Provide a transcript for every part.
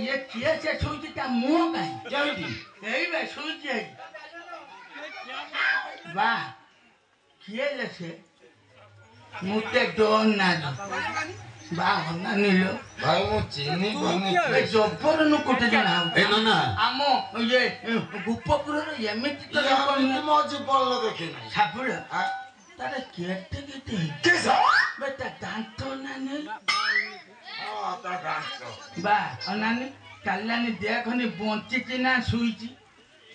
ये किए से सोची ता मुंह में जल्दी यही में सोची वाह किए जैसे मुझे डोन ना वाह ना नीलो भाई वो चीनी बनी ये जबर नु कोटे जाना ए ना आमो ये गुप्पपुर रे एमिति तो ये मौज बोल देखे नहीं सापुड़ तारे केटे केटे कैसा बेटा दांतो ना नहीं हां ता दांतो बा अनानी कालानी देखनी बंचिची ना सुईची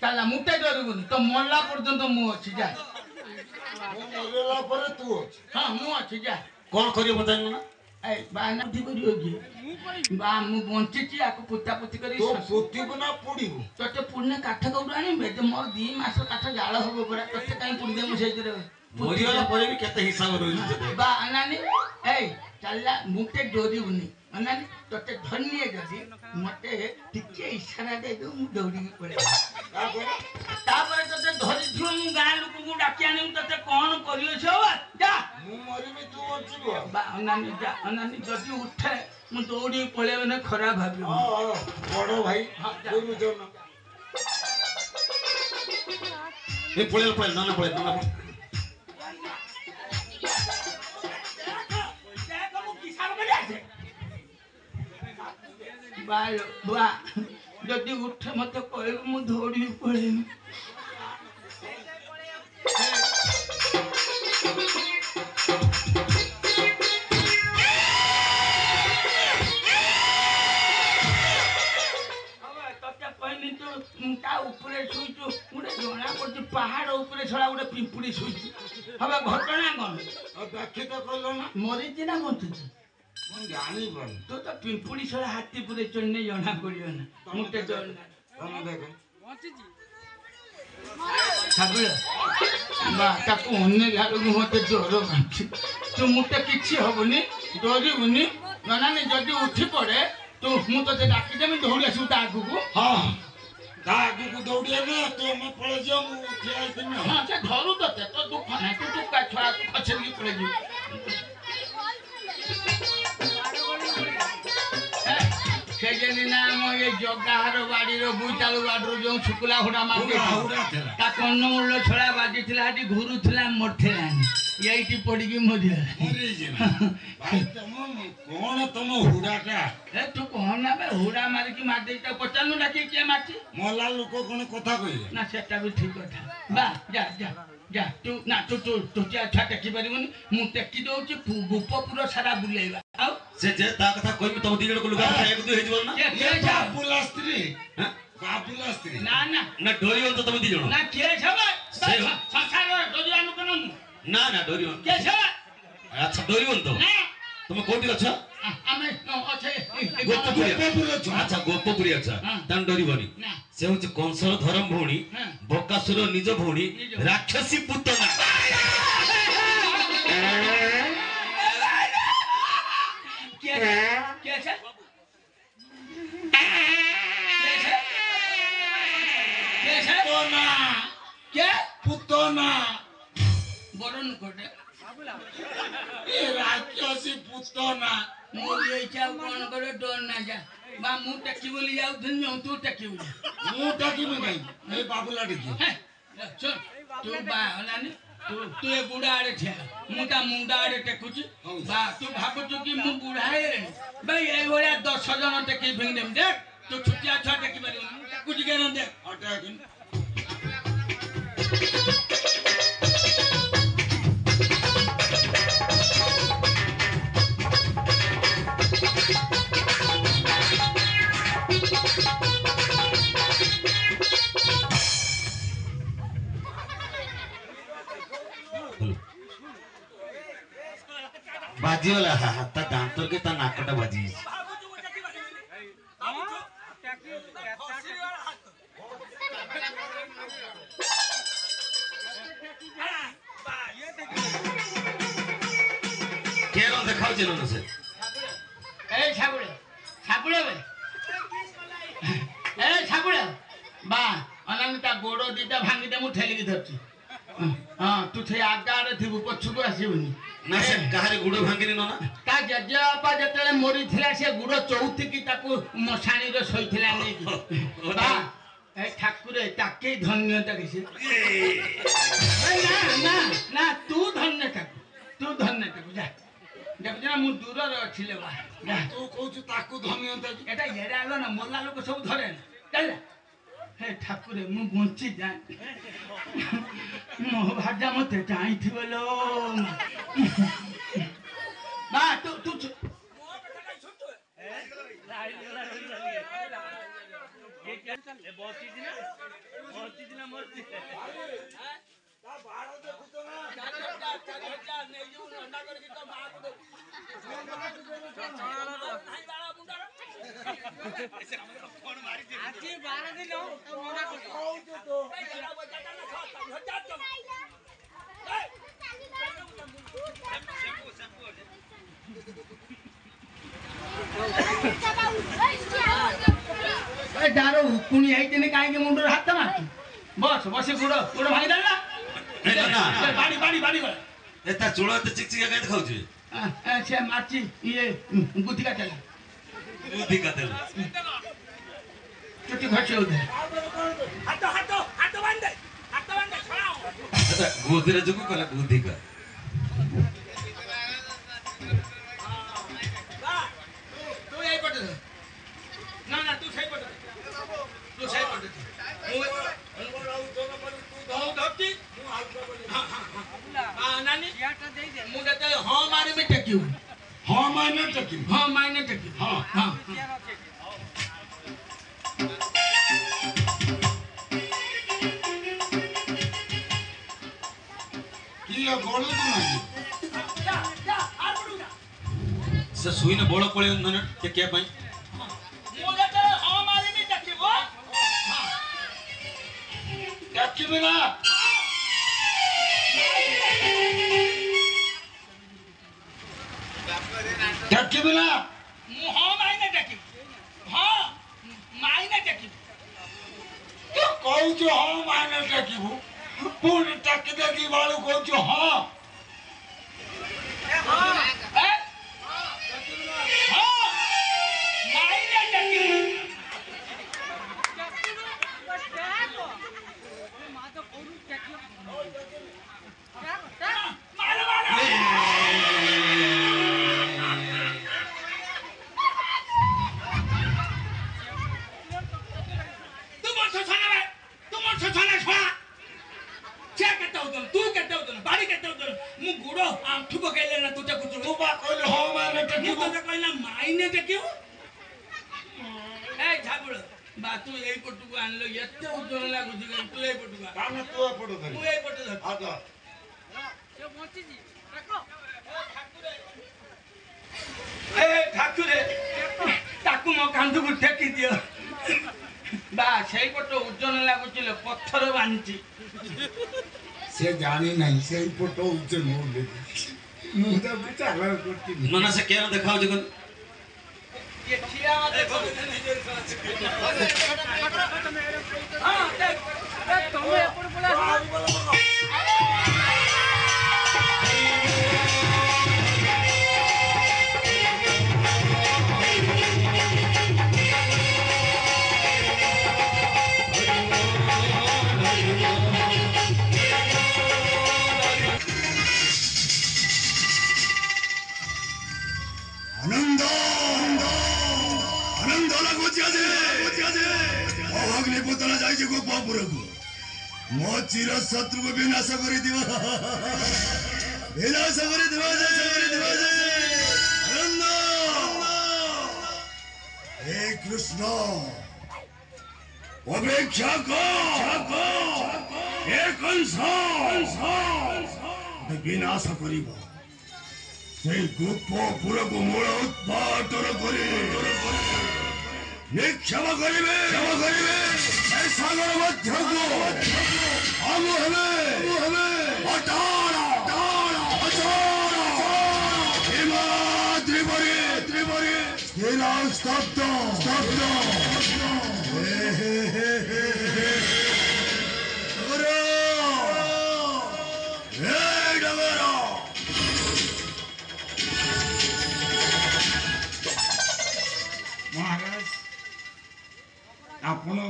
काला मुटे डरबुनी तो मल्ला पर्यंत मु अछि जा मु मरेला पर तू अछि हां मु अछि जा कोन करियो बतान ना ए बा ना ठी करियो जी बा मु बंचिची आको पुता पुती करी तो पुती बना पुडीबु तते पुणे काठ कौरानी बेटे मोर 2 मास काठ जाळ होबो परा तते काई पुडी दे मु सेई करे मोरियाला परे भी केते हिसाब रही बा अनानी ए चल्ला मुटे डोरीबुनी अनानी तते धन्य जदी मते टिके इशारा दे दो मु दौड़ी पड़े तापर तते धरि थियो मु गां लोक को डाकी आनी तते कोन करियो छो जा मु मरि में तू बचिबो बा अनानी जा अनानी जदी उठे मु दौड़ी पळे ने खरा भाबियो हां बड़ो भाई कोई मु जो ना ए पळे ना बायो बा जदी उठे मते कहू मु दौड़ी पळे पहाड़ ऊपर छड़ा गोटे पिंपुड़ी शुई हम घटना कौन देखी तो कहलो ना मरी ना बंचुची जानी बन तो पिंपुड़ी छड़ा हाथी पूरे चढ़ने जना करियो ना मुटे चढ़ हम देखो बंचुची साबुल बा ताको अन्य गालो मते डर मांची तो मुटे किछि होबनी डरिबुनी ननानी जदी उठी पड़े तो मु तो डाकी देमी दौड़ी आसु ता आगु को हां ता आगु को दौड़ी आबे तो मैं पळे जाऊ मु उठी आइते ना हां से धरु तते तो दुख ना तू का छड़ा पछल की पड़े जी सेजनी नाम ये जगाहार बाड़ी रो बुचालू बाडरो जो सुकुला हुडा मार ता कन्न मुल्लो छड़ा बाजी थिला हाटी घुरु थिला मरथिला यही पड़ी मरिया भाई तुम हुड़ाटा ए तू कौन ना बे हुड़ा मार की मार दे तो पचानु डाकी के मारती मोला लोक कोन कथा कहिए ना सेटा भी ठीक कथा बा जा जा जा तू ना तू क्या छाटे की परिबनी मु टेकी दोची गुप्पपुर सारा बुलेबा आउ से जे ता कथा कोई तो दिगड़ को लुगा एक दो हे जीवन ना के बाबुला स्त्री हां बाबुला स्त्री ना ना ना डोरियो तो तुम दी जणो ना के छबा संसार डोरियानु कनु ना ना डोरियो के छबा अच्छा डोरियो तो ना तुम कोठी अछ आमे अछे गोपपुर अछ अच्छा गोपपुर अछ तन डोरिबनी से होच कंसर धर्म भौणी बकासुर निज भौणी राक्षसी पुतना के छे पुतना के पुतना बरन कोटे ए राक्षसी पुतना मोली चाउ कोन करे डर ना जा बा मु टकी बोली जाउ धन्य तू टकी बोली मु टकी में गई ए बाबूला देखी सुन तू बा हलानी तू ए बुढ़ा आड़े ठिया मुटा मुंडा आड़े टेकुची बा तू भाबुचु कि मु बुढ़ा हे भाई ए भलिया 10 जन टेकी फिंग देम देख तू छुटिया छ टेकी पारी मु टेकुची के न देख अटक बाजी वाला हाथ दांतर के ता नाकटा बाजी केरो देखाओ चलो से ଏ ଠାକୁର ବା ଅନାନି ତା ଗୋଡ଼ ଦିଟା ଭାଙ୍ଗିଦେ ମୁଁ ଠେଲିକି ଧରୁଛି ହଁ ତୁ ସେଇ ଆଗ ଆଡ଼େ ଥିବୁ ପଛକୁ ଆସିବୁନି ନା ସେ କାହାରି ଗୋଡ଼ ଭାଙ୍ଗିନି ନନା ତା ଜେଜେବାପା ଯେତେବେଳେ ମରିଥିଲା ସେ ଗୋଡ଼ ଚଉଥିକି ତାକୁ ମଶାଣିରେ ଶୋଇଥିଲା ନେଇକି ବା ଏ ଠାକୁରେ ତାକେ ଧନ୍ୟ ତାକେ ସେ ନା ନା ନା ତୁ ଧନ୍ୟ ତାକୁ ଯା ଦେଖୁଛ ନା ମୁଁ ଦୂରରେ ଅଛି ଲେ ବା ତୁ କହୁଛୁ ତାକୁ ଧନ୍ୟ ଦେବି এটা এরা আলো না মোল্লা লোক সব ধরে না জানলা হে ঠাকুরে মু বঞ্চি যাই মো ভাজা মতে চাইথিব লো বা তু তু डारो कुणी आईने काहे मुंडर हाथ मार बस बस गुड़ गुड़ भांगी देला बाड़ी बाड़ी बाड़ी गला एता चूड़ा ते चिकचिका काहे खाउछी से माची ये गुथी का तेल बुद्धि का तेल चुटी घचे उधर हाथ बांध दे छड़ाओ अच्छा गोदरे जो कला बुद्धि का तू यही पट ना ना तू सही पट मु धरती नानी मु देते हां मारे में टेक्यू हाँ मायने टकी हां मायने टेक्यू हाँ हां ये गोड़ तो नहीं से सुई ने बड़ पळे नने के के पई मु देते हां मारे में टेक्यू टकी बिना टकी बिना मु हां मायने टेक्यू हां मायने टेक्यू तू कहूଛୁ हाँ मायने टकीबू पुणी टकी देखी वालू कहूଛୁ हाँ हां मायने टेक्यू मारो मारो तू मन से छाना छे केते होतन तू केते होतन बाड़ी केते होतन मु गुडो आंठू पकेले ना तू कुछ तू बा कहले हाँ मायने मु टकीबू तो कहला मायने टेक्यू ए झाबुळ बा तू एई पटुको आनलो एते उज्जवल लागुची तू एई पटुको काने तू पड़ो मु धरी एई पटु धर हाँ तो ए ठाकुरे ताकू मो कांधुକୁ टेकी दियो बा सेई पटो उज्जवल लागुची ले पत्थर बांधी से जानी नहीं से फोटो उच्च मोड़ दे मुझे विचार करती नना से केन देखाउ जगन ये छिया देखो हां देख तमे एपड़ बोला आनंद आनंद लाଗୁଛି ଆଜି ଅଗ୍ନିପତନ ଯାଇଛି ଗୋପପୁରକୁ ମୋ ଚିର ଶତ୍ରୁକୁ ବିନାଶ କରିଦିଅ ଆନନ୍ଦ हे कृष्ण ଅପେକ୍ଷା କର हे कंस ବିନାଶ କରିବ সেই গোপপুরକୁ মূଳ উৎপাଟন କରି নিক্ষেপ କରିବେ ଏ ସାଗର ମଧ୍ୟକୁ ଆମୁ ହେବେ ଅଟାଳ ତ୍ରିବରୀ ସ୍ଥିର ସ୍ତବ୍ଧ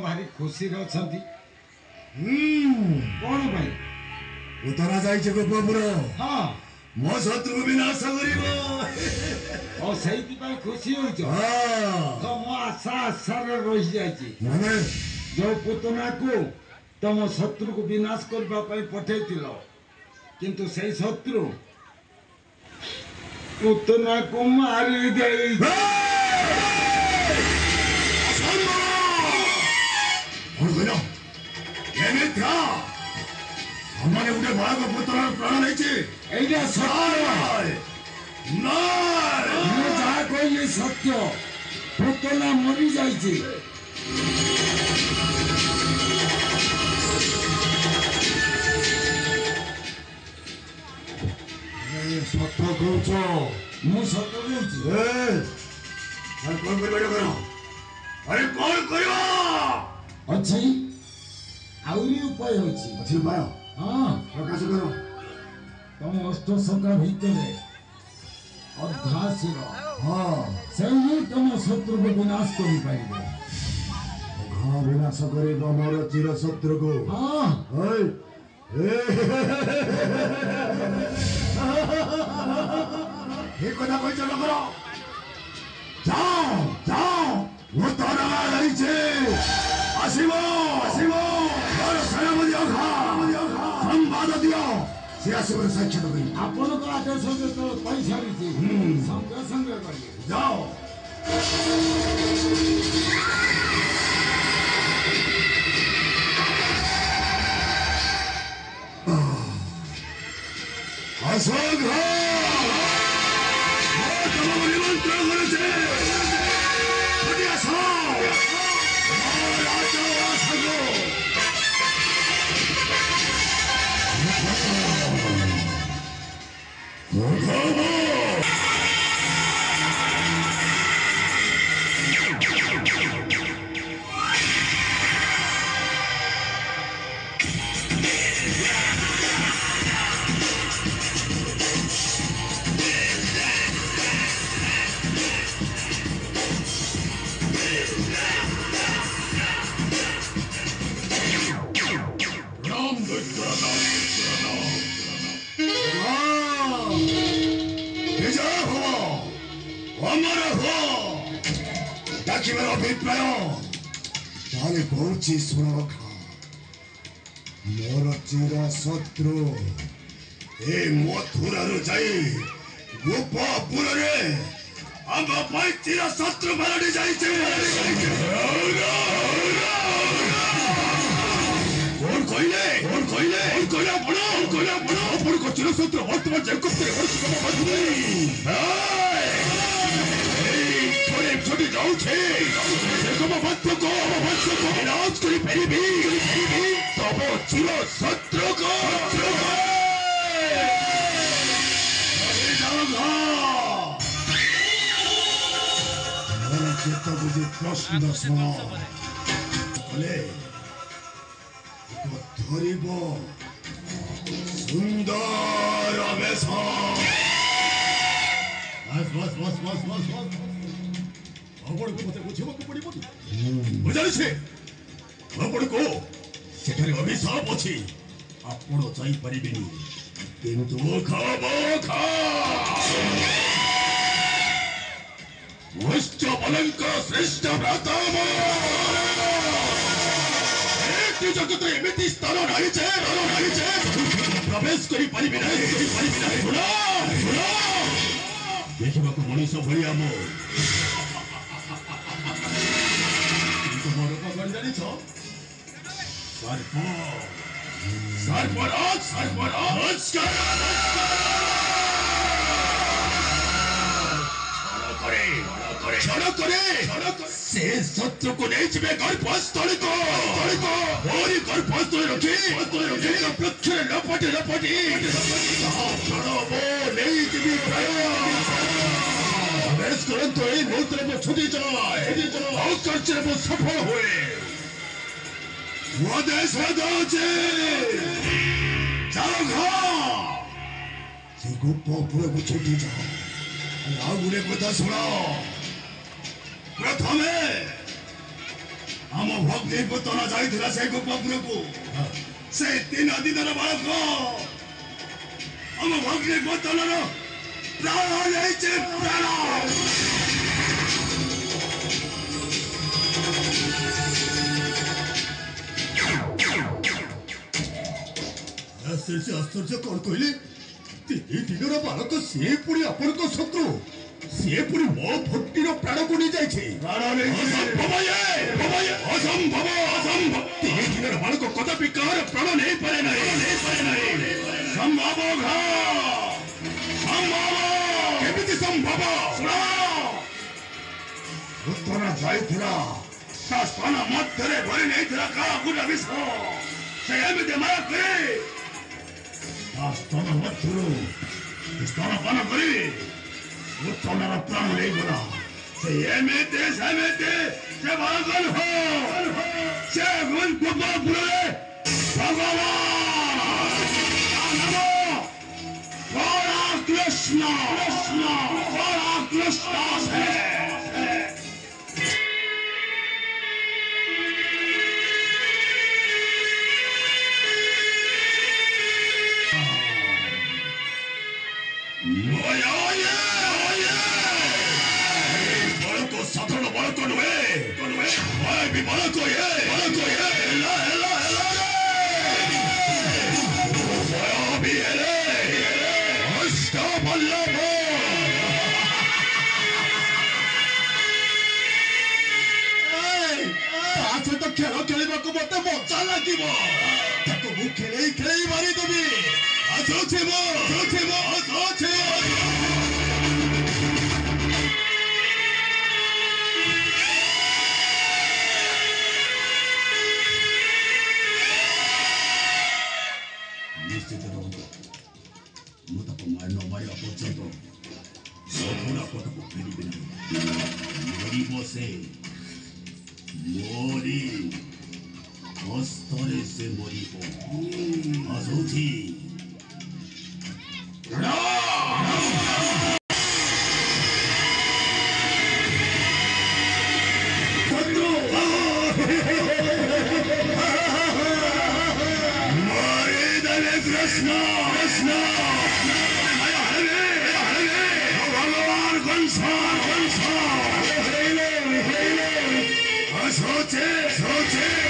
ଭାରି ଖୁସିରେ ଅଛନ୍ତି କଣ ପାଇଁ? ଉତ୍ତରା ଯାଇଛି ଗୋପପୁର ହଁ ମୋ ଶତ୍ରୁକୁ ବିନାଶ କରିବ। ଆଉ ସେଇଥିପାଇଁ ଖୁସି ହଉଛ? ହଁ ତ ମୋ ଆଶାରେ ରହିଯାଇଛି। ମାନେ ଯୋଉ ପୁତନାକୁ ତମ ଶତ୍ରୁକୁ ବିନାଶ କରିବା ପାଇଁ ପଠେଇଥିଲ, କିନ୍ତୁ ସେଇ ଶତ୍ରୁ ପୁତନାକୁ ମାରି ଦେଇ କଣ କହିଲ? ଏମିଥ୍ୟା ଆମମାନେ ଗୋଟେ ବାଳକ ପୁତ୍ରର ପ୍ରାଣ ନେଇଛି। ଏଇଟା ସତ୍ୟ। ମୁଁ ଯାହା କହିଲି ସତ୍ୟ। ପୁତନା ମରି ଯାଇଛି। ସତ କହୁଛ? ମୁଁ ସତ କହୁଛି। କଣ କରିବା କର? ଆରେ କଣ କରିବା? ଅଛି ଆହୁରି ଉପାୟ ଅଛି। ଅଛି ଉପାୟ? ହଁ ପ୍ରକାଶ କର। ତମ ଅଷ୍ଟସଖା ଭିତରେ ଅର୍ଦ୍ଧାଶିର ସେ ହିଁ ତମ ଶତ୍ରୁକୁ ବିନାଶ କରିପାରିବ। ଘ ବିନାଶ କରିବ ମୋର ଚିର ଶତ୍ରୁକୁ। ଏ କଥା କହିଛ ନଗର। ଯାଅ ଯାଅ ମୁଁ ତ ନାଁ ରହିଛି। ଆସିବ ଆସିବ ମୋର ସେନାପତି ଅଘା ସମ୍ବାଦ ଦିଅ। ସେ ଆସିବାର ସାକ୍ଷାତ କରିବ। ଆପଣଙ୍କ ଆଦେଶ ଯେତେବେଳେ କହିସାରିଛି ସଙ୍ଗେ ସଙ୍ଗେ କରିବେ। ଯାଅ। ଅସଘା ତମକୁ ନିମନ୍ତ୍ରଣ କରୁଛେ। ଆସ ডাকিবার অভিপ্রায় তাহলে বলছি শোনো রক্ষা। মোর চির শত্রু এ মথুরাରୁ ଯାଇ ଗୋପପୁରରେ ଆମ ପାଇଁ ଚିର ଶତ୍ରୁ ପାଲଟି ଯାଇଛି। କଣ କହିଲେ ଆପଣଙ୍କ ଚିର ଶତ୍ରୁ ବର୍ତ୍ତମାନ ଛୋଟି ଯାଉଛି ବିନାଶ କରିପାରିବି ତମ ଚିର ଶତ୍ରୁକୁ। ଚିତ୍ତ ବୁଝି ପ୍ରଶ୍ନ ଶୁଣ କଲେ ଧରିବ ସୁନ୍ଦର ବେଶ। ଆପଣଙ୍କୁ ମତେ ବୁଝିବାକୁ ପଡିବ। ମୁଁ ଜାଣିଛି ଆପଣଙ୍କୁ ସେଠାରେ ଅଭିଶାପ ଅଛି। ଆପଣ ଯାଇପାରିବେନି, କିନ୍ତୁ ବଲଙ୍କ ଶ୍ରେଷ୍ଠ ଭ୍ରାତା ଜଗତରେ ଏମିତି ସ୍ଥାନ ନାହିଁ ଯେ ପ୍ରବେଶ କରିପାରିବି ନାହିଁ। ଦେଖିବାକୁ ମଣିଷ ଭଳିଆ ମୋ ଜାଣିଛ ସେ ଶତ୍ରୁକୁ ନେଇଯିବେ ଗର୍ଭସ୍ଥଳୀକୁ। ମୋରି ଗର୍ଭସ୍ଥଳୀ ରଖି ବୃକ୍ଷରେ ଲପଟି ନେଇଯିବି। ପ୍ରବେଶ କରନ୍ତୁ। ଏଇ ମୁହୂର୍ତ୍ତରେ ମୁଁ ଛୁଟି ଯାଏ। ଆଉ କାର୍ଯ୍ୟରେ ମୁଁ ସଫଳ ହୁଏ। ଦେଶ ଦଉଛି ସେ ଗୋପପୁରକୁ ଛୁଟି ଯାଅ। ଆଉ ଗୋଟେ କଥା ଶୁଣ। ପ୍ରଥମେ ଆମ ଭଗ୍ନୀ ପୁତନା ଯାଇଥିଲା ସେ ଗୋପପୁରକୁ ସେ 3 ଦିନର ବାଳକ ଆମ ଭଗ୍ନୀ ପୁତନାର ପ୍ରାଣ ନେଇଛି ପ୍ରାଣ ଆଶ୍ଚର୍ଯ୍ୟ କଣ କହିଲେ 3 ଦିନର ବାଳକ ସିଏ ପୁଣି ଆପଣଙ୍କ ଶତ୍ରୁ ସିଏ ପୁଣି ମୋ ଭକ୍ତିର ପ୍ରାଣକୁ ନେଇଯାଇଛି ଅସମ୍ଭବ 3 ଦିନର ବାଳକ କଦାପି କାହାର ପ୍ରାଣ ନେଇପାରେ ନାହିଁ ସମ୍ଭବ କେମିତି ସମ୍ଭବ ଉତ୍ତର ଯାଇଥିଲା ତା ସ୍ଥାନ ମଧ୍ୟରେ ଭରି ନେଇଥିଲା କାଳକୁଟ ବିଷ ସେ ଏମିତି ମାୟା କରି ତା ସ୍ଥାନ ମଧ୍ୟରୁ ସ୍ତନପାନ କରି ଉତ୍ତରର ପ୍ରାଣ ନେଇଗଲା ସେ ଏମିତି ସେମିତି ସେ ବାଳକ ସେ ଗୋପପୁରରେ ଭଗବାନ कृष्ण है बड़को साधारण बड़को नुहे भी बड़को ये भी तो खेल खेलवाक मत मजा लगे खेल मारिदेवी निश्चित न मारा पर्यंत सबुरा पटक फेर मरब से मोरी हस्तरे से मरब आसुची कृष्ण भगवान सोचे